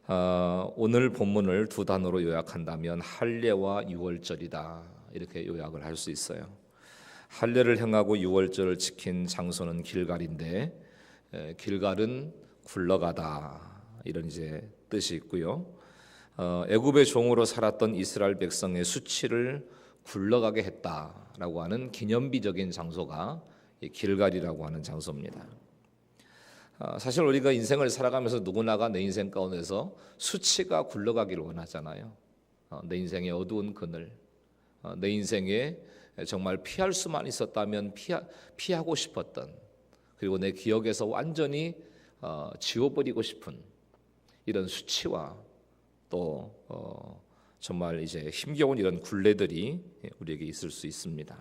오늘 본문을 두 단어로 요약한다면 할례와 유월절이다, 이렇게 요약을 할 수 있어요. 할례를 행하고 유월절을 지킨 장소는 길갈인데, 길갈은 굴러가다, 이런 이제 뜻이 있고요. 애굽의 종으로 살았던 이스라엘 백성의 수치를 굴러가게 했다라고 하는 기념비적인 장소가 길갈이라고 하는 장소입니다. 사실 우리가 인생을 살아가면서 누구나가 내 인생 가운데서 수치가 굴러가기를 원하잖아요. 내 인생의 어두운 그늘, 내 인생에 정말 피할 수만 있었다면 피하고 싶었던, 그리고 내 기억에서 완전히 지워버리고 싶은 이런 수치와 또 정말 이제 힘겨운 이런 굴레들이 우리에게 있을 수 있습니다.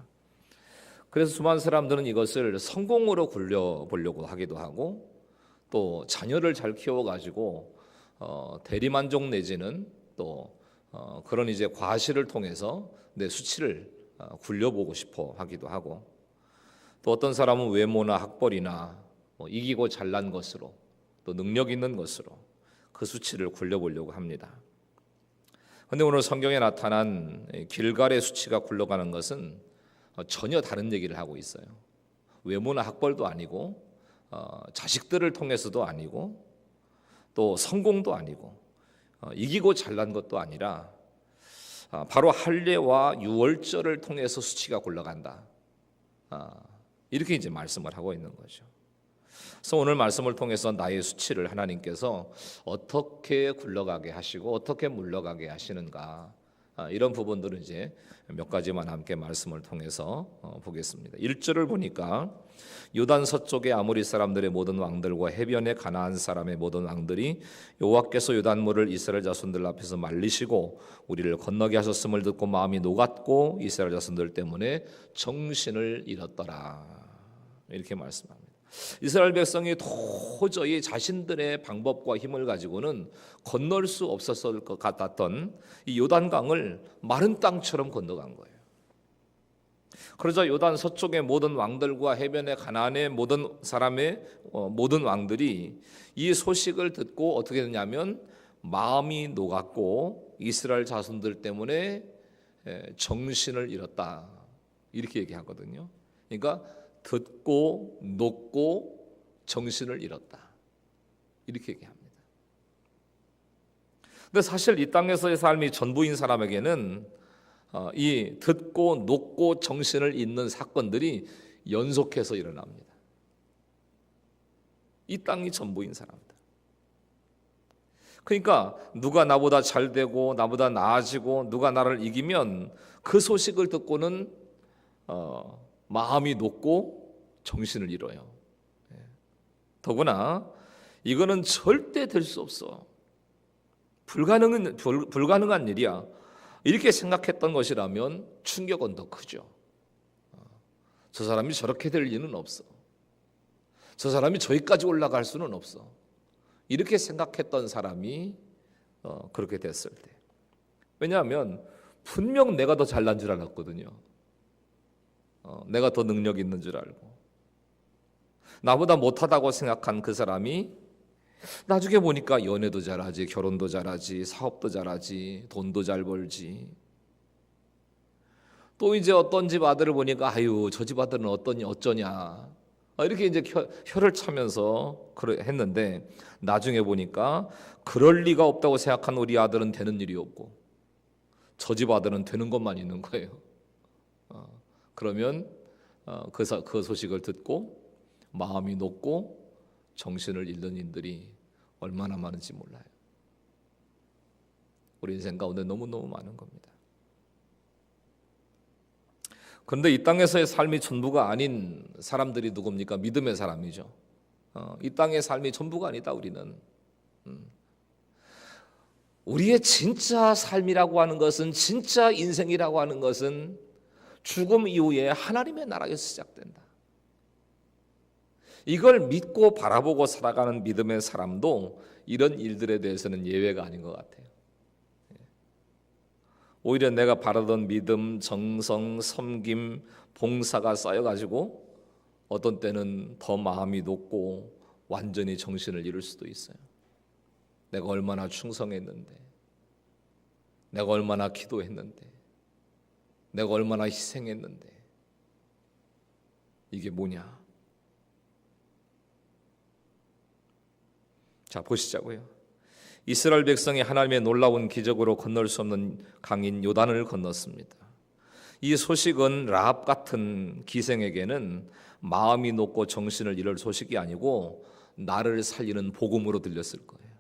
그래서 수많은 사람들은 이것을 성공으로 굴려보려고 하기도 하고, 또 자녀를 잘 키워가지고 대리만족 내지는 또 그런 이제 과시를 통해서 내 수치를 굴려보고 싶어 하기도 하고, 또 어떤 사람은 외모나 학벌이나 이기고 잘난 것으로, 또 능력 있는 것으로 그 수치를 굴려보려고 합니다. 그런데 오늘 성경에 나타난 길갈의 수치가 굴러가는 것은 전혀 다른 얘기를 하고 있어요. 외모나 학벌도 아니고, 자식들을 통해서도 아니고, 또 성공도 아니고, 이기고 잘난 것도 아니라 바로 할례와 유월절을 통해서 수치가 굴러간다, 이렇게 이제 말씀을 하고 있는 거죠. 그래서 오늘 말씀을 통해서 나의 수치를 하나님께서 어떻게 굴러가게 하시고 어떻게 물러가게 하시는가, 이런 부분들은 이제 몇 가지만 함께 말씀을 통해서 보겠습니다. 1절을 보니까 요단 서쪽의 아모리 사람들의 모든 왕들과 해변의 가나안 사람의 모든 왕들이 여호와께서 요단물을 이스라엘 자손들 앞에서 말리시고 우리를 건너게 하셨음을 듣고 마음이 녹았고 이스라엘 자손들 때문에 정신을 잃었더라, 이렇게 말씀합니다. 이스라엘 백성이 도저히 자신들의 방법과 힘을 가지고는 건널 수 없었을 것 같았던 이 요단강을 마른 땅처럼 건너간 거예요. 그러자 요단 서쪽의 모든 왕들과 해변의 가나안의 모든 사람의 모든 왕들이 이 소식을 듣고 어떻게 되냐면 마음이 녹았고 이스라엘 자손들 때문에 정신을 잃었다, 이렇게 얘기하거든요. 그러니까 듣고 녹고 정신을 잃었다, 이렇게 얘기합니다. 근데 사실 이 땅에서의 삶이 전부인 사람에게는 이 듣고 녹고 정신을 잃는 사건들이 연속해서 일어납니다. 이 땅이 전부인 사람들. 그러니까 누가 나보다 잘 되고 나보다 나아지고 누가 나를 이기면 그 소식을 듣고는 마음이 녹고 정신을 잃어요. 더구나 이거는 절대 될 수 없어, 불가능한 일이야, 이렇게 생각했던 것이라면 충격은 더 크죠. 저 사람이 저렇게 될 리는 없어, 저 사람이 저기까지 올라갈 수는 없어, 이렇게 생각했던 사람이 그렇게 됐을 때, 왜냐하면 분명 내가 더 잘난 줄 알았거든요. 내가 더 능력 있는 줄 알고 나보다 못하다고 생각한 그 사람이 나중에 보니까 연애도 잘하지, 결혼도 잘하지, 사업도 잘하지, 돈도 잘 벌지. 또 이제 어떤 집 아들을 보니까 아유 저 집 아들은 어쩌냐, 이렇게 이제 혀를 차면서 했는데 나중에 보니까 그럴 리가 없다고 생각한 우리 아들은 되는 일이 없고 저 집 아들은 되는 것만 있는 거예요. 그러면 그 소식을 듣고 마음이 녹고 정신을 잃는 인들이 얼마나 많은지 몰라요. 우리 인생 가운데 너무너무 많은 겁니다. 그런데 이 땅에서의 삶이 전부가 아닌 사람들이 누굽니까? 믿음의 사람이죠. 이 땅의 삶이 전부가 아니다. 우리는 우리의 진짜 삶이라고 하는 것은, 진짜 인생이라고 하는 것은 죽음 이후에 하나님의 나라에서 시작된다. 이걸 믿고 바라보고 살아가는 믿음의 사람도 이런 일들에 대해서는 예외가 아닌 것 같아요. 오히려 내가 바라던 믿음, 정성, 섬김, 봉사가 쌓여가지고 어떤 때는 더 마음이 녹고 완전히 정신을 잃을 수도 있어요. 내가 얼마나 충성했는데, 내가 얼마나 기도했는데, 내가 얼마나 희생했는데, 이게 뭐냐? 자, 보시자고요. 이스라엘 백성이 하나님의 놀라운 기적으로 건널 수 없는 강인 요단을 건넜습니다. 이 소식은 라합 같은 기생에게는 마음이 높고 정신을 잃을 소식이 아니고 나를 살리는 복음으로 들렸을 거예요.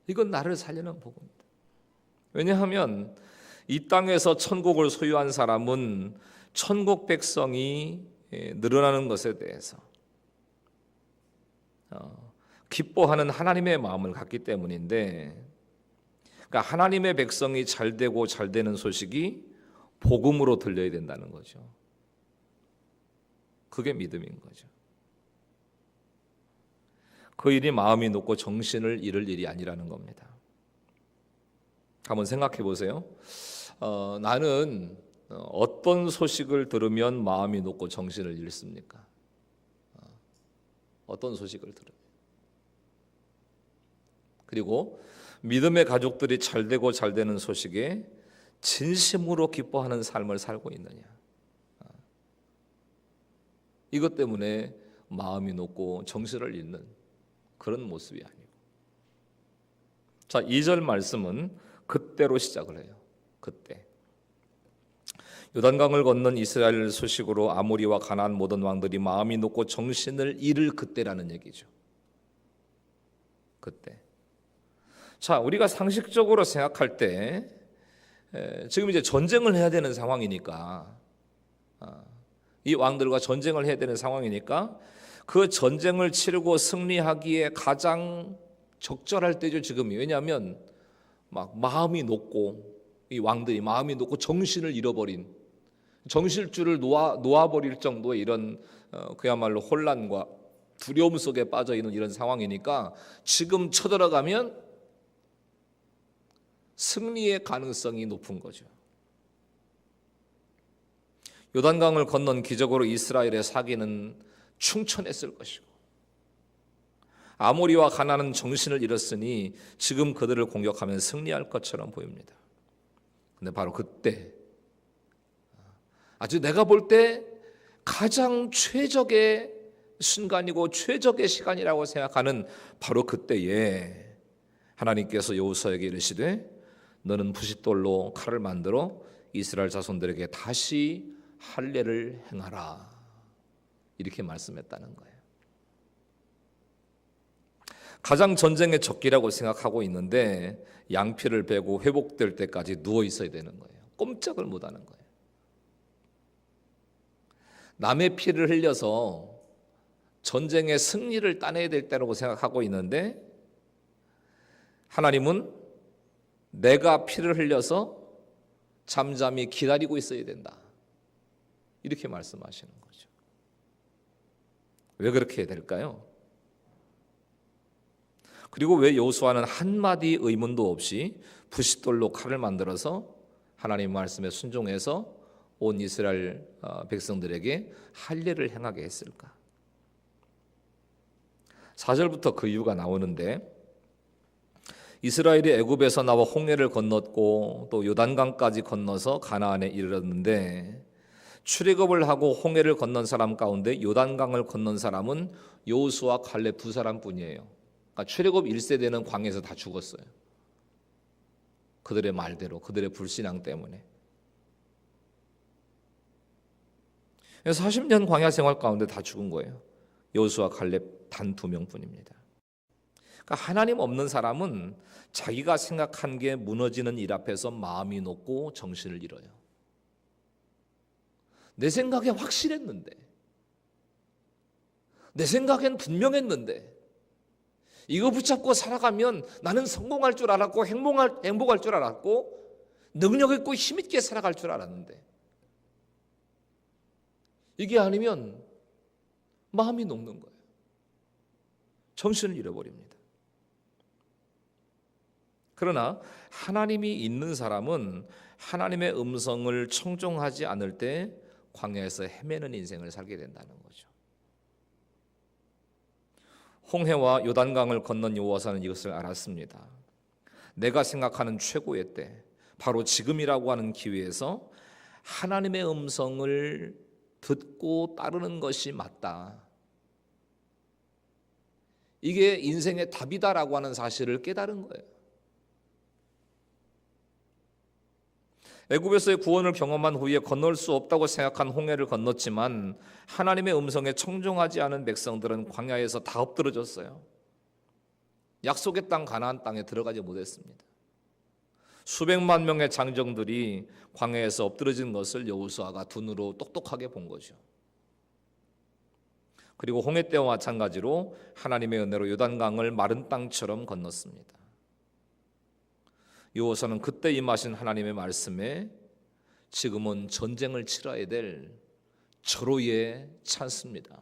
이건 나를 살리는 복음입니다. 왜냐하면 이 땅에서 천국을 소유한 사람은 천국 백성이 늘어나는 것에 대해서 기뻐하는 하나님의 마음을 갖기 때문인데, 그러니까 하나님의 백성이 잘되고 잘되는 소식이 복음으로 들려야 된다는 거죠. 그게 믿음인 거죠. 그 일이 마음이 높고 정신을 잃을 일이 아니라는 겁니다. 한번 생각해 보세요. 나는 어떤 소식을 들으면 마음이 높고 정신을 잃습니까? 어떤 소식을 들으면. 그리고 믿음의 가족들이 잘되고 잘되는 소식에 진심으로 기뻐하는 삶을 살고 있느냐. 이것 때문에 마음이 높고 정신을 잃는 그런 모습이 아니고. 자, 2절 말씀은 그때로 시작을 해요. 그때. 요단강을 건넌 이스라엘 소식으로 아모리와 가나안 모든 왕들이 마음이 높고 정신을 잃을 그때라는 얘기죠. 그때. 자, 우리가 상식적으로 생각할 때 지금 이제 전쟁을 해야 되는 상황이니까, 이 왕들과 전쟁을 해야 되는 상황이니까 그 전쟁을 치르고 승리하기에 가장 적절할 때죠, 지금이. 왜냐하면 막 마음이 높고, 이 왕들이 마음이 높고 정신을 잃어버린, 정신줄을 놓아버릴 정도의 이런 그야말로 혼란과 두려움 속에 빠져 있는 이런 상황이니까 지금 쳐들어가면 승리의 가능성이 높은 거죠. 요단강을 건넌 기적으로 이스라엘의 사기는 충천했을 것이고, 아모리와 가나안은 정신을 잃었으니 지금 그들을 공격하면 승리할 것처럼 보입니다. 근데 바로 그때, 아주 내가 볼 때 가장 최적의 순간이고 최적의 시간이라고 생각하는 바로 그때에 하나님께서 여호수아에게 이르시되 너는 부싯돌로 칼을 만들어 이스라엘 자손들에게 다시 할례를 행하라, 이렇게 말씀했다는 거예요. 가장 전쟁의 적기라고 생각하고 있는데 양피를 베고 회복될 때까지 누워 있어야 되는 거예요. 꼼짝을 못하는 거예요. 남의 피를 흘려서 전쟁의 승리를 따내야 될 때라고 생각하고 있는데 하나님은 내가 피를 흘려서 잠잠히 기다리고 있어야 된다, 이렇게 말씀하시는 거죠. 왜 그렇게 해야 될까요? 그리고 왜 여호수아는 한마디 의문도 없이 부싯돌로 칼을 만들어서 하나님 말씀에 순종해서 온 이스라엘 백성들에게 할례를 행하게 했을까? 4절부터 그 이유가 나오는데, 이스라엘이 애굽에서 나와 홍해를 건넜고 또 요단강까지 건너서 가나안에 이르렀는데, 출애굽을 하고 홍해를 건넌 사람 가운데 요단강을 건넌 사람은 여호수아 갈렙 두 사람뿐이에요. 그러니까 출애굽 1세대는 광야에서 다 죽었어요. 그들의 말대로, 그들의 불신앙 때문에. 그래서 40년 광야 생활 가운데 다 죽은 거예요. 여호수아 갈렙 단 2명뿐입니다. 그러니까 하나님 없는 사람은 자기가 생각한 게 무너지는 일 앞에서 마음이 높고 정신을 잃어요. 내 생각에 확실했는데, 내 생각엔 분명했는데, 이거 붙잡고 살아가면 나는 성공할 줄 알았고 행복할 줄 알았고 능력 있고 힘 있게 살아갈 줄 알았는데, 이게 아니면 마음이 녹는 거예요. 정신을 잃어버립니다. 그러나 하나님이 있는 사람은 하나님의 음성을 청종하지 않을 때 광야에서 헤매는 인생을 살게 된다는 거죠. 홍해와 요단강을 건넌 여호와서는 이것을 알았습니다. 내가 생각하는 최고의 때, 바로 지금이라고 하는 기회에서 하나님의 음성을 듣고 따르는 것이 맞다. 이게 인생의 답이다라고 하는 사실을 깨달은 거예요. 애굽에서의 구원을 경험한 후에 건널 수 없다고 생각한 홍해를 건넜지만 하나님의 음성에 청종하지 않은 백성들은 광야에서 다 엎드러졌어요. 약속의 땅 가나안 땅에 들어가지 못했습니다. 수백만 명의 장정들이 광야에서 엎드러진 것을 여호수아가 두 눈으로 똑똑하게 본 거죠. 그리고 홍해 때와 마찬가지로 하나님의 은혜로 요단강을 마른 땅처럼 건넜습니다. 여호수아는 그때 임하신 하나님의 말씀에 지금은 전쟁을 치러야 될 절호의 찬스입니다.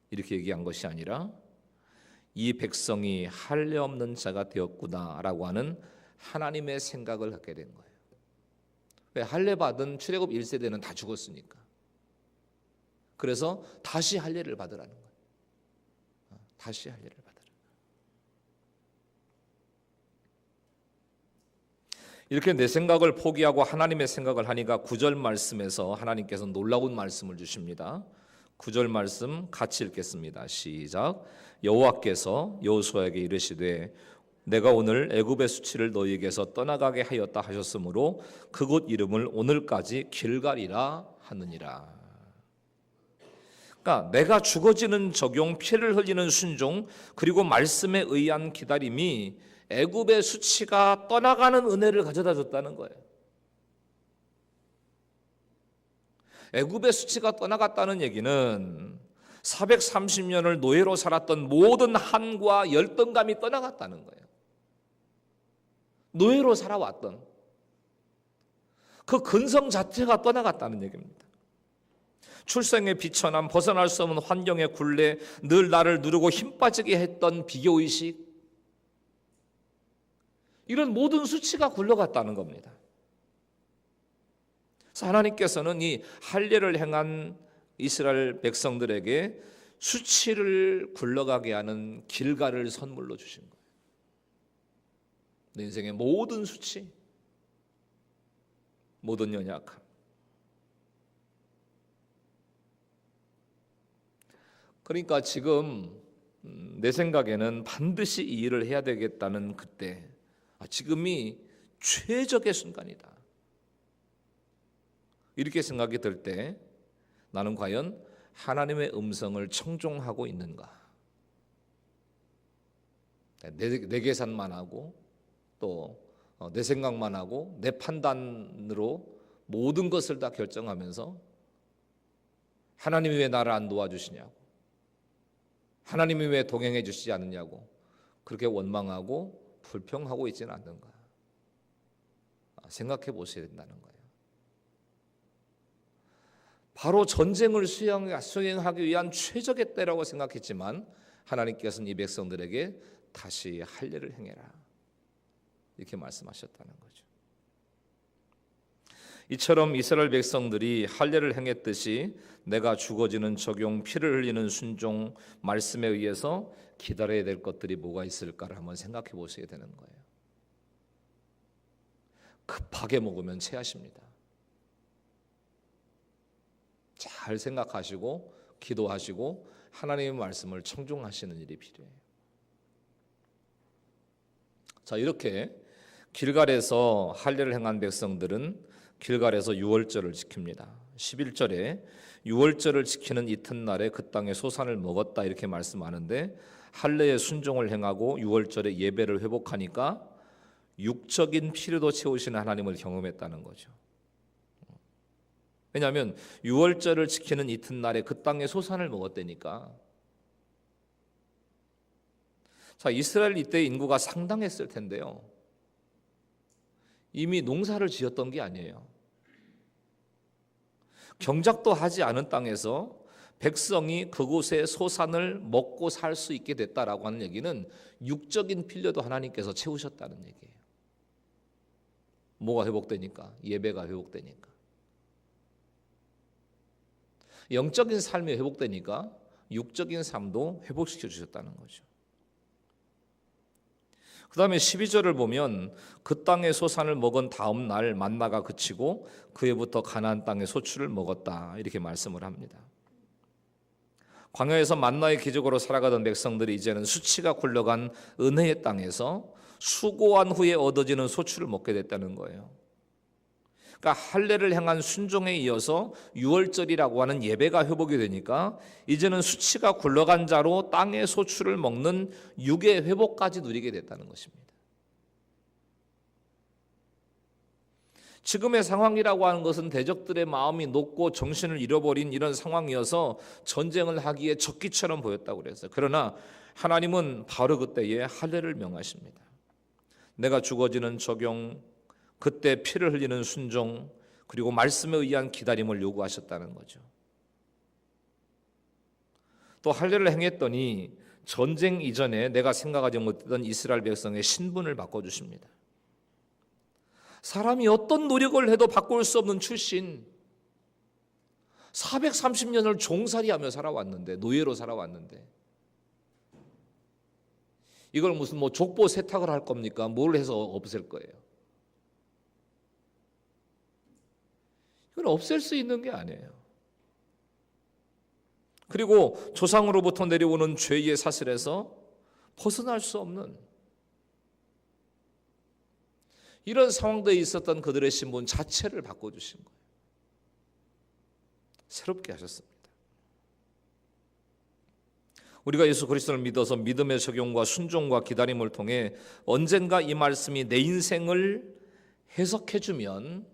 이렇게 얘기한 것이 아니라 이 백성이 할례 없는 자가 되었구나라고 하는 하나님의 생각을 갖게 된 거예요. 왜? 할례 받은 출애굽 1세대는 다 죽었으니까. 그래서 다시 할례를 받으라는 거예요. 다시 할례를 받으라. 이렇게 내 생각을 포기하고 하나님의 생각을 하니까 9절 말씀에서 하나님께서 놀라운 말씀을 주십니다. 9절 말씀 같이 읽겠습니다. 시작. 여호와께서 여호수아에게 이르시되 내가 오늘 애굽의 수치를 너희에게서 떠나가게 하였다 하셨으므로 그곳 이름을 오늘까지 길갈이라 하느니라. 그러니까 내가 죽어지는 적용, 피를 흘리는 순종, 그리고 말씀에 의한 기다림이 애굽의 수치가 떠나가는 은혜를 가져다 줬다는 거예요. 애굽의 수치가 떠나갔다는 얘기는 430년을 노예로 살았던 모든 한과 열등감이 떠나갔다는 거예요. 노예로 살아왔던 그 근성 자체가 떠나갔다는 얘기입니다. 출생의 비천함, 벗어날 수 없는 환경의 굴레, 늘 나를 누르고 힘 빠지게 했던 비교의식, 이런 모든 수치가 굴러갔다는 겁니다. 그래서 하나님께서는 이 할례를 행한 이스라엘 백성들에게 수치를 굴러가게 하는 길갈을 선물로 주신 거예요. 내 인생의 모든 수치, 모든 연약함. 그러니까 지금 내 생각에는 반드시 이 일을 해야 되겠다는 그때, 지금이 최적의 순간이다. 이렇게 생각이 들 때 나는 과연 하나님의 음성을 청종하고 있는가? 내 계산만 하고 또 내 생각만 하고 내 판단으로 모든 것을 다 결정하면서 하나님이 왜 나를 안 도와주시냐고, 하나님이 왜 동행해 주시지 않느냐고 그렇게 원망하고 불평하고 있지는 않는가? 생각해 보셔야 된다는 거예요. 바로 전쟁을 수행하기 위한 최적의 때라고 생각했지만 하나님께서는 이 백성들에게 다시 할례를 행해라 이렇게 말씀하셨다는 거죠. 이처럼 이스라엘 백성들이 할례를 행했듯이 내가 죽어지는 적용, 피를 흘리는 순종, 말씀에 의해서 기다려야 될 것들이 뭐가 있을까를 한번 생각해 보셔야 되는 거예요. 급하게 먹으면 체하십니다. 잘 생각하시고 기도하시고 하나님의 말씀을 청종하시는 일이 필요해요. 자, 이렇게 길갈에서 할례를 행한 백성들은 길갈에서 유월절을 지킵니다. 11절에 유월절을 지키는 이튿날에 그 땅에 소산을 먹었다 이렇게 말씀하는데, 할례의 순종을 행하고 유월절에 예배를 회복하니까 육적인 필요도 채우시는 하나님을 경험했다는 거죠. 왜냐하면 유월절을 지키는 이튿날에 그 땅에 소산을 먹었다니까. 자, 이스라엘 이때 인구가 상당했을 텐데요, 이미 농사를 지었던 게 아니에요. 경작도 하지 않은 땅에서 백성이 그곳에 소산을 먹고 살 수 있게 됐다라고 하는 얘기는 육적인 필요도 하나님께서 채우셨다는 얘기예요. 뭐가 회복되니까? 예배가 회복되니까. 영적인 삶이 회복되니까 육적인 삶도 회복시켜 주셨다는 거죠. 그 다음에 12절을 보면 그 땅의 소산을 먹은 다음 날 만나가 그치고 그 해부터 가나안 땅의 소출을 먹었다 이렇게 말씀을 합니다. 광야에서 만나의 기적으로 살아가던 백성들이 이제는 수치가 굴러간 은혜의 땅에서 수고한 후에 얻어지는 소출을 먹게 됐다는 거예요. 그러니까 할례를 향한 순종에 이어서 유월절이라고 하는 예배가 회복이 되니까 이제는 수치가 굴러간 자로 땅의 소출을 먹는 육의 회복까지 누리게 됐다는 것입니다. 지금의 상황이라고 하는 것은 대적들의 마음이 녹고 정신을 잃어버린 이런 상황이어서 전쟁을 하기에 적기처럼 보였다고 그랬어요. 그러나 하나님은 바로 그때에 할례를 명하십니다. 내가 죽어지는 적용, 그때 피를 흘리는 순종, 그리고 말씀에 의한 기다림을 요구하셨다는 거죠. 또 할례를 행했더니 전쟁 이전에 내가 생각하지 못했던 이스라엘 백성의 신분을 바꿔주십니다. 사람이 어떤 노력을 해도 바꿀 수 없는 출신, 430년을 종살이하며 살아왔는데, 노예로 살아왔는데 이걸 무슨 족보 세탁을 할 겁니까? 뭘 해서 없앨 거예요? 이건 없앨 수 있는 게 아니에요. 그리고 조상으로부터 내려오는 죄의 사슬에서 벗어날 수 없는 이런 상황들에 있었던 그들의 신분 자체를 바꿔주신 거예요. 새롭게 하셨습니다. 우리가 예수 그리스도를 믿어서 믿음의 적용과 순종과 기다림을 통해 언젠가 이 말씀이 내 인생을 해석해주면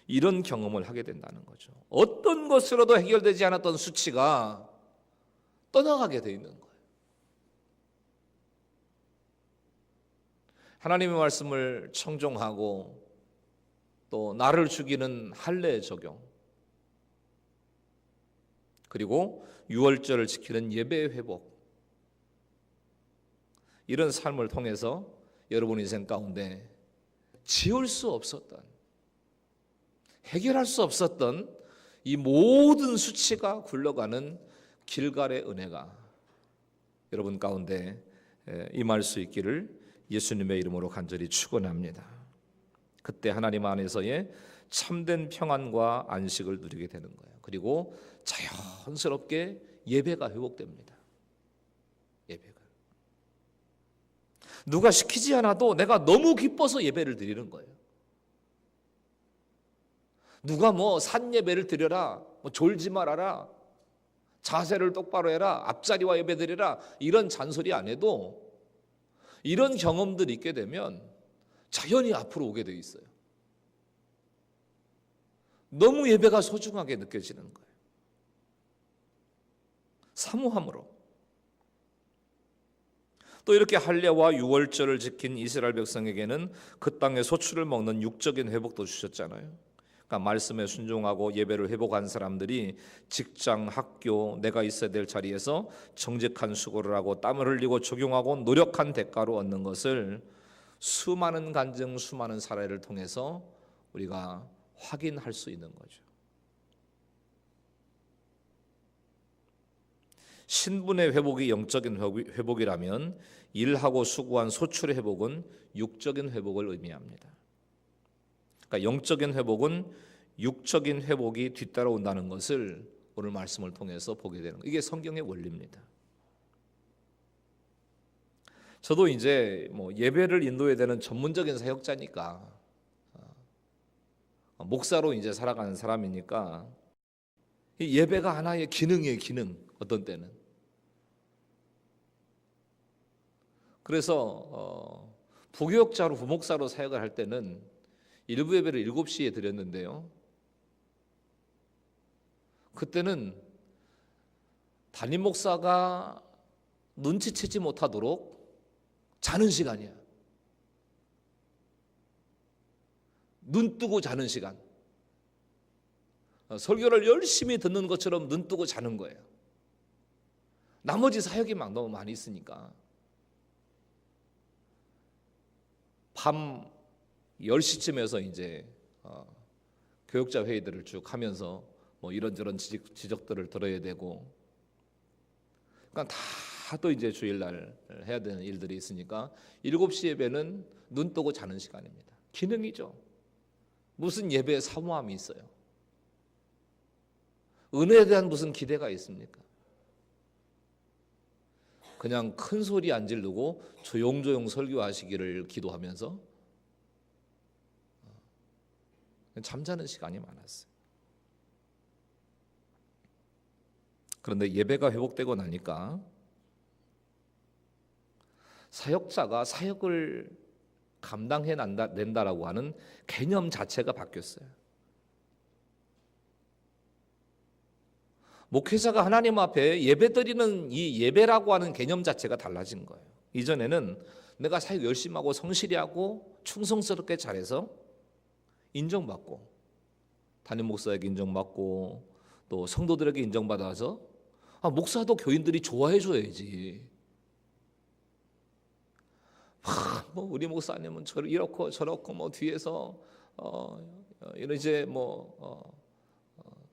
이런 경험을 하게 된다는 거죠. 어떤 것으로도 해결되지 않았던 수치가 떠나가게 돼 있는 거예요. 하나님의 말씀을 청종하고 또 나를 죽이는 할례의 적용, 그리고 유월절을 지키는 예배의 회복, 이런 삶을 통해서 여러분 인생 가운데 지울 수 없었던, 해결할 수 없었던 이 모든 수치가 굴러가는 길갈의 은혜가 여러분 가운데 임할 수 있기를 예수님의 이름으로 간절히 축원합니다. 그때 하나님 안에서의 참된 평안과 안식을 누리게 되는 거예요. 그리고 자연스럽게 예배가 회복됩니다. 예배가 누가 시키지 않아도 내가 너무 기뻐서 예배를 드리는 거예요. 누가 산 예배를 드려라, 졸지 말아라, 자세를 똑바로 해라, 앞자리와 예배 드리라, 이런 잔소리 안 해도 이런 경험들이 있게 되면 자연히 앞으로 오게 돼 있어요. 너무 예배가 소중하게 느껴지는 거예요. 사모함으로. 또 이렇게 할례와 유월절을 지킨 이스라엘 백성에게는 그 땅의 소출을 먹는 육적인 회복도 주셨잖아요. 그러니까 말씀에 순종하고 예배를 회복한 사람들이 직장, 학교, 내가 있어야 될 자리에서 정직한 수고를 하고 땀을 흘리고 적용하고 노력한 대가로 얻는 것을 수많은 간증, 수많은 사례를 통해서 우리가 확인할 수 있는 거죠. 신분의 회복이 영적인 회복이라면 일하고 수고한 소출의 회복은 육적인 회복을 의미합니다. 그러니까 영적인 회복은 육적인 회복이 뒤따라온다는 것을 오늘 말씀을 통해서 보게 되는 거예요. 이게 성경의 원리입니다. 저도 이제 예배를 인도해야 되는 전문적인 사역자니까, 목사로 이제 살아가는 사람이니까 이 예배가 하나의 기능이에요. 기능. 어떤 때는. 그래서 부교역자로 부목사로 사역을 할 때는 일부 예배를 7시에 드렸는데요. 그때는 담임 목사가 눈치채지 못하도록 자는 시간이야. 눈 뜨고 자는 시간. 설교를 열심히 듣는 것처럼 눈 뜨고 자는 거예요. 나머지 사역이 막 너무 많이 있으니까. 밤 10시쯤에서 이제 교역자 회의들을 쭉 하면서 이런저런 지적들을 들어야 되고, 그러니까 다또 이제 주일날 해야 되는 일들이 있으니까 7시 예배는 눈 뜨고 자는 시간입니다. 기능이죠. 무슨 예배에 사모함이 있어요? 은혜에 대한 무슨 기대가 있습니까? 그냥 큰 소리 안 지르고 조용조용 설교하시기를 기도하면서 잠자는 시간이 많았어요. 그런데 예배가 회복되고 나니까 사역자가 사역을 감당해 낸다라고 하는 개념 자체가 바뀌었어요. 목회자가 하나님 앞에 예배드리는 이 예배라고 하는 개념 자체가 달라진 거예요. 이전에는 내가 사역 열심히 하고 성실히 하고 충성스럽게 잘해서 인정받고 담임 목사에게 인정받고 또 성도들에게 인정받아서 목사도 교인들이 좋아해 줘야지. 뭐 우리 목사님은 이렇고 저렇고 뭐 뒤에서 이런 이제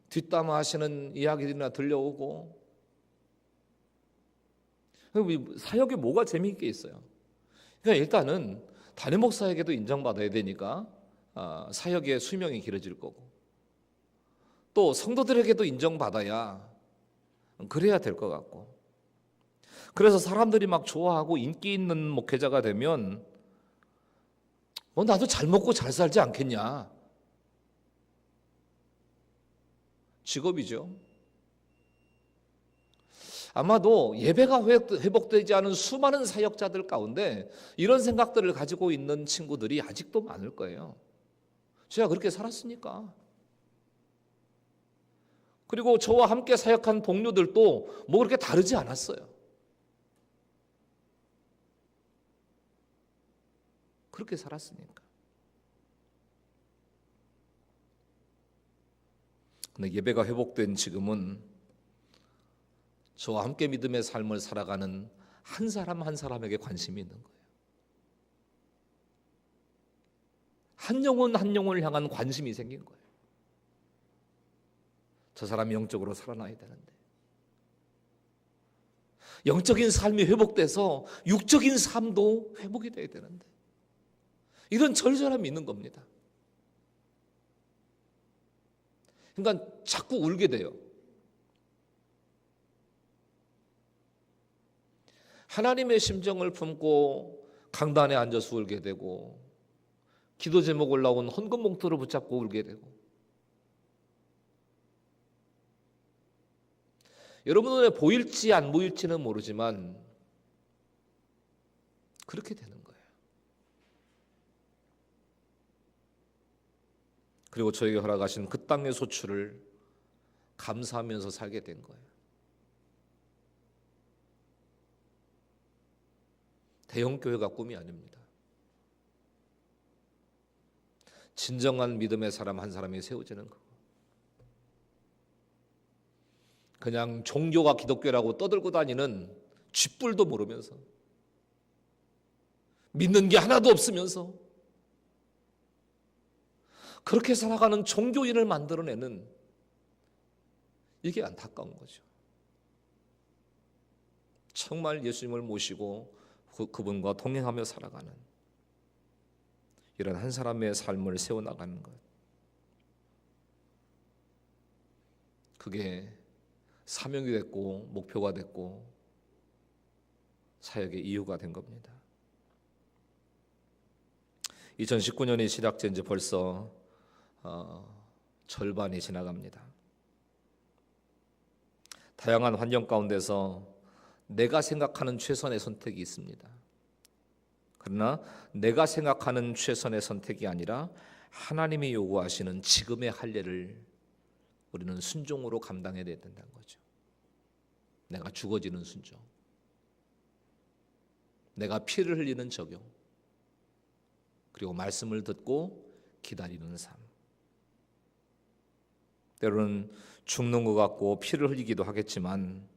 뒷담화하시는 이야기들이나 들려오고 사역에 뭐가 재미있게 있어요? 그러니까 일단은 담임 목사에게도 인정받아야 되니까 사역의 수명이 길어질 거고 또 성도들에게도 인정받아야 그래야 될 것 같고 그래서 사람들이 막 좋아하고 인기 있는 목회자가 되면 나도 잘 먹고 잘 살지 않겠냐. 직업이죠. 아마도 예배가 회복되지 않은 수많은 사역자들 가운데 이런 생각들을 가지고 있는 친구들이 아직도 많을 거예요. 제가 그렇게 살았으니까. 그리고 저와 함께 사역한 동료들도 뭐 그렇게 다르지 않았어요. 그렇게 살았으니까. 근데 예배가 회복된 지금은 저와 함께 믿음의 삶을 살아가는 한 사람 한 사람에게 관심이 있는 거예요. 한 영혼 한 영혼을 향한 관심이 생긴 거예요. 저 사람이 영적으로 살아나야 되는데 영적인 삶이 회복돼서 육적인 삶도 회복이 돼야 되는데 이런 절절함이 있는 겁니다. 그러니까 자꾸 울게 돼요. 하나님의 심정을 품고 강단에 앉아서 울게 되고 기도 제목 올라온 헌금 봉투를 붙잡고 울게 되고 여러분 눈에 보일지 안 보일지는 모르지만 그렇게 되는 거예요. 그리고 저에게 허락하신 그 땅의 소출을 감사하면서 살게 된 거예요. 대형교회가 꿈이 아닙니다. 진정한 믿음의 사람 한 사람이 세워지는 거. 그냥 종교가 기독교라고 떠들고 다니는 쥐뿔도 모르면서 믿는 게 하나도 없으면서 그렇게 살아가는 종교인을 만들어내는 이게 안타까운 거죠. 정말 예수님을 모시고 그분과 동행하며 살아가는 이런 한 사람의 삶을 세워나가는 것. 그게 사명이 됐고 목표가 됐고 사역의 이유가 된 겁니다. 2019년이 시작된 지 벌써 절반이 지나갑니다. 다양한 환경 가운데서 내가 생각하는 최선의 선택이 있습니다. 그러나 내가 생각하는 최선의 선택이 아니라 하나님이 요구하시는 지금의 할례를 우리는 순종으로 감당해야 된다는 거죠. 내가 죽어지는 순종, 내가 피를 흘리는 적용, 그리고 말씀을 듣고 기다리는 삶. 때로는 죽는 것 같고 피를 흘리기도 하겠지만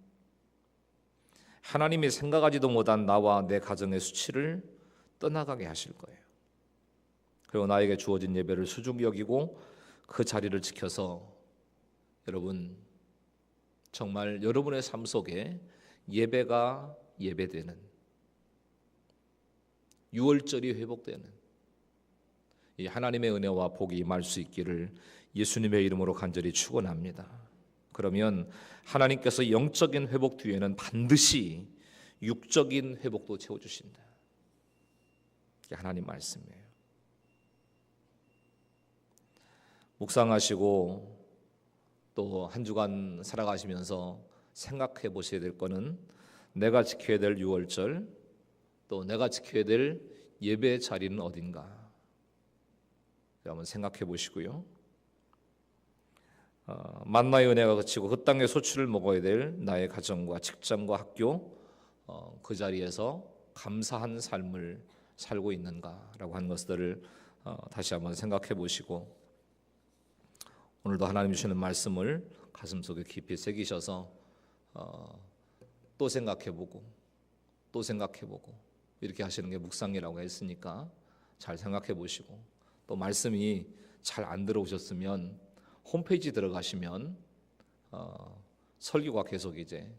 하나님이 생각하지도 못한 나와 내 가정의 수치를 떠나가게 하실 거예요. 그리고 나에게 주어진 예배를 소중히 여기고 그 자리를 지켜서 여러분 정말 여러분의 삶 속에 예배가 예배되는, 유월절이 회복되는 이 하나님의 은혜와 복이 임할 수 있기를 예수님의 이름으로 간절히 축원합니다. 그러면 하나님께서 영적인 회복 뒤에는 반드시 육적인 회복도 채워주신다. 이게 하나님 말씀이에요. 묵상하시고 또 한 주간 살아가시면서 생각해 보셔야 될 거는 내가 지켜야 될 유월절, 또 내가 지켜야 될 예배 자리는 어딘가 한번 생각해 보시고요. 만나의 은혜가 그치고 그 땅에 소출을 먹어야 될 나의 가정과 직장과 학교, 그 자리에서 감사한 삶을 살고 있는가라고 하는 것들을 다시 한번 생각해 보시고, 오늘도 하나님 주시는 말씀을 가슴속에 깊이 새기셔서 또 생각해보고 또 생각해보고 이렇게 하시는 게 묵상이라고 했으니까 잘 생각해 보시고, 또 말씀이 잘 안 들어오셨으면 홈페이지 들어가시면 설교가 계속 이제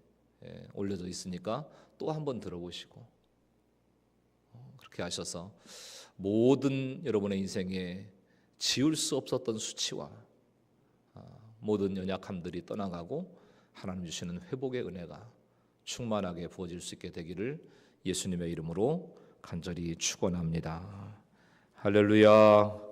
올려져 있으니까 또 한번 들어보시고, 그렇게 하셔서 모든 여러분의 인생에 지울 수 없었던 수치와 모든 연약함들이 떠나가고 하나님 주시는 회복의 은혜가 충만하게 부어질 수 있게 되기를 예수님의 이름으로 간절히 축원합니다. 할렐루야.